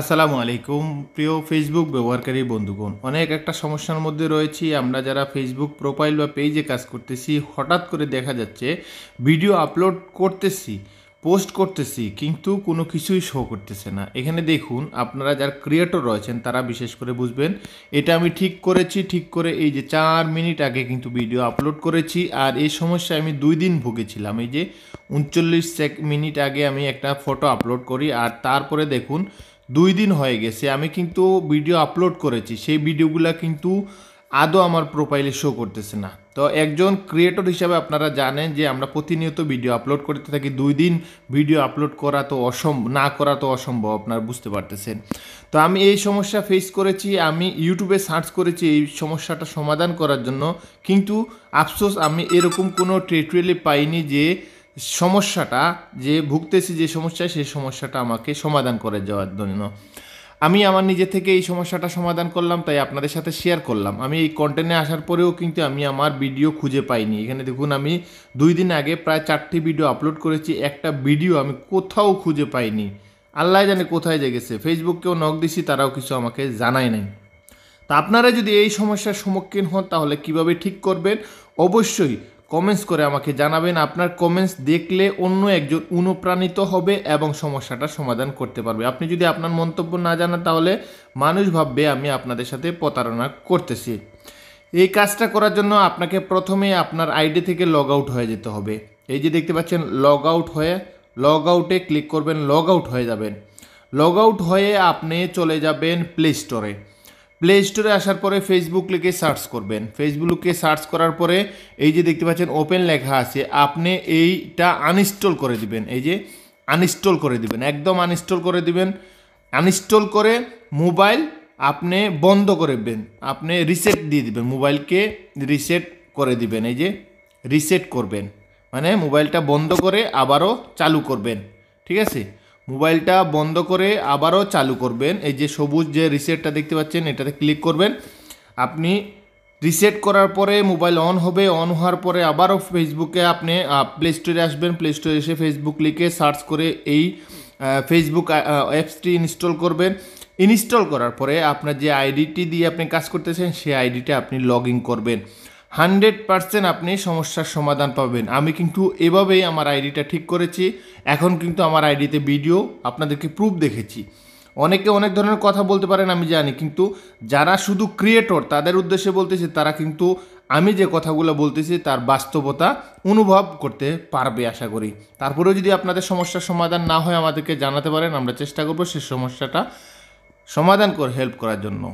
আসসালামু আলাইকুম প্রিয় ফেসবুক ব্যবহারকারী বন্ধুগণ, অনেক একটা সমস্যার মধ্যে রয়েছি আমরা যারা ফেসবুক প্রোফাইল বা পেজে কাজ করতেছি। হঠাৎ করে দেখা যাচ্ছে ভিডিও আপলোড করতেছি, পোস্ট করতেছি, কিন্তু কোনো কিছুই শো করতেছে না। এখানে দেখুন, আপনারা যারা ক্রিয়েটর রয়েছেন তারা বিশেষ করে বুঝবেন। এটা আমি ঠিক করেছি, ঠিক করে এই যে 4 মিনিট আগে কিন্তু ভিডিও আপলোড করেছি। আর এই সমস্যায় আমি 2 দিন ভুগেছিলাম। এই যে 39 মিনিট আগে আমি একটা ফটো আপলোড করি, আর তারপরে দেখুন 2 দিন হয়ে গেছে আমি কিন্তু ভিডিও আপলোড করেছি, সেই ভিডিওগুলো কিন্তু আদৌ আমার প্রোফাইলে শো করতেছে না। তো একজন ক্রিয়েটর হিসাবে আপনারা জানেন যে আমরা প্রতিনিয়ত ভিডিও আপলোড করতে থাকি। 2 দিন ভিডিও আপলোড করা তো না করা তো অসম্ভব, আপনারা বুঝতে পারতেছেন। তো আমি এই সমস্যা ফেস করেছি, আমি ইউটিউবে সার্চ করেছি এই সমস্যাটা সমাধান করার জন্য, কিন্তু আফসোস আমি এরকম কোনো টিউটোরিয়ালে পাইনি যে সমস্যাটা যে ভুগতেছি, যে সমস্যায় সেই সমস্যাটা আমাকে সমাধান করে যাওয়ার জন্য। আমি আমার নিজে থেকে এই সমস্যাটা সমাধান করলাম, তাই আপনাদের সাথে শেয়ার করলাম। আমি এই কন্টেন্টে আসার পরেও কিন্তু আমি আমার ভিডিও খুঁজে পাইনি। এখানে দেখুন, আমি 2 দিন আগে প্রায় 4টি ভিডিও আপলোড করেছি, একটা ভিডিও আমি কোথাও খুঁজে পাইনি। আল্লাহ জানে কোথায় গেছে। ফেসবুককেও নক দিছি, তারাও কিছু আমাকে জানায় নাই। তা আপনারা যদি এই সমস্যার সম্মুখীন হন তাহলে কিভাবে ঠিক করবেন অবশ্যই কমেন্টস করে আমাকে জানাবেন। আপনার কমেন্টস দেখলে অন্য একজন অনুপ্রাণিত হবে এবং সমস্যাটা সমাধান করতে পারবে। আপনি যদি আপনার মন্তব্য না জানান তাহলে মানুষ ভাববে আমি আপনাদের সাথে প্রতারণা করতেছি। এই কাজটা করার জন্য আপনাকে প্রথমে আপনার আইডি থেকে লগ আউট হয়ে যেতে হবে। এই যে দেখতে পাচ্ছেন লগ আউটে ক্লিক করবেন, লগ আউট হয়ে যাবেন। লগ আউট হয়ে আপনি চলে যাবেন প্লে স্টোরে। প্লে স্টোরে আসার পরে ফেসবুক লিখে সার্চ করবেন। ফেসবুকে সার্চ করার পরে এই যে দেখতে পাচ্ছেন ওপেন লেখা আছে, আপনি এইটা আনইনস্টল করে দিবেন। এই যে আনইনস্টল করে দিবেন, একদম আনইনস্টল করে দিবেন। আনইনস্টল করে মোবাইল আপনি বন্ধ করে দেবেন, আপনি রিসেট দিয়ে দিবেন, মোবাইলকে রিসেট করে দিবেন। এই যে রিসেট করবেন মানে মোবাইলটা বন্ধ করে আবারও চালু করবেন, ঠিক আছে? মোবাইলটা বন্ধ করে আবারও চালু করবেন। এই যে সবুজ যে রিসেটটা দেখতে পাচ্ছেন এটাতে ক্লিক করবেন। আপনি রিসেট করার পরে মোবাইল অন হবে, অন হওয়ার পরে আবারও ফেসবুকে আপনি প্লে স্টোরে আসবেন। প্লে স্টোরে এসে ফেসবুক লিখে সার্চ করে এই ফেসবুক অ্যাপসটি ইনস্টল করবেন। ইনস্টল করার পরে আপনার যে আইডিটি দিয়ে আপনি কাজ করতেছেন সেই আইডিটা আপনি লগ ইন করবেন। 100% আপনি সমস্যার সমাধান পাবেন। আমি কিন্তু এভাবেই আমার আইডিটা ঠিক করেছি। এখন কিন্তু আমার আইডিতে ভিডিও আপনাদেরকে প্রুফ দেখেছি। অনেকে অনেক ধরনের কথা বলতে পারেন আমি জানি, কিন্তু যারা শুধু ক্রিয়েটর তাদের উদ্দেশ্যে বলতেছি, তারা কিন্তু আমি যে কথাগুলো বলতেছি তার বাস্তবতা অনুভব করতে পারবে আশা করি। তারপরেও যদি আপনাদের সমস্যার সমাধান না হয় আমাদেরকে জানাতে পারেন, আমরা চেষ্টা করব সেই সমস্যাটা সমাধান করে হেল্প করার জন্য।